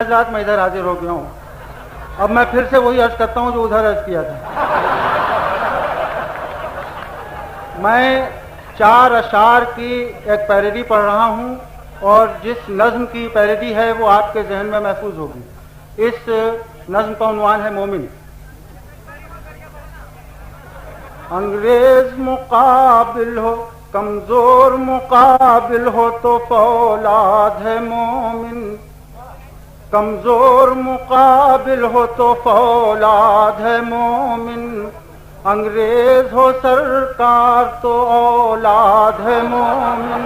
حضرات میں ادھر حاضر ہو گیا ہوں. اب میں پھر سے وہی عرض کرتا ہوں جو ادھر عرض کیا تھا. میں 4 اشعار کی ایک پیروڈی پڑھ رہا ہوں اور جس نظم کی پیروڈی ہے وہ آپ کے ذہن میں محفوظ ہوگی. اس نظم کا عنوان ہے مومن. انگریز مقابل ہو کمزور مقابل ہو تو فولاد ہے مومن. کمزور مقابل ہو تو فولاد ہے مومن. انگریز ہو سرکار تو اولاد ہے مومن.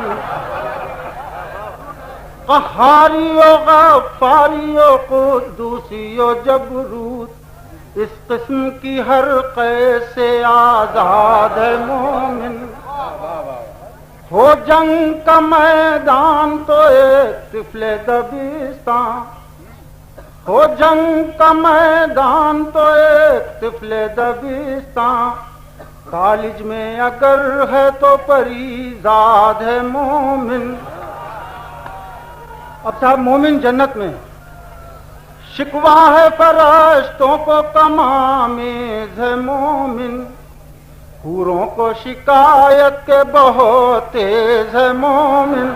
قہاری و غفاری و قدوسی و جبروت اس قسم کی ہر قید سے آزاد ہے مومن. ہو جنگ کا میدان تو ایک طفل دبستان. ہو جنگ کا میدان تو ایک طفل دبستان. کالج میں اگر ہے تو پریزاد ہے مومن. اب صاحب مومن جنت میں شکوہ ہے فرشتوں کو کمامیز ہے مومن. حوروں کو شکایت کے بہت تیز ہے مومن.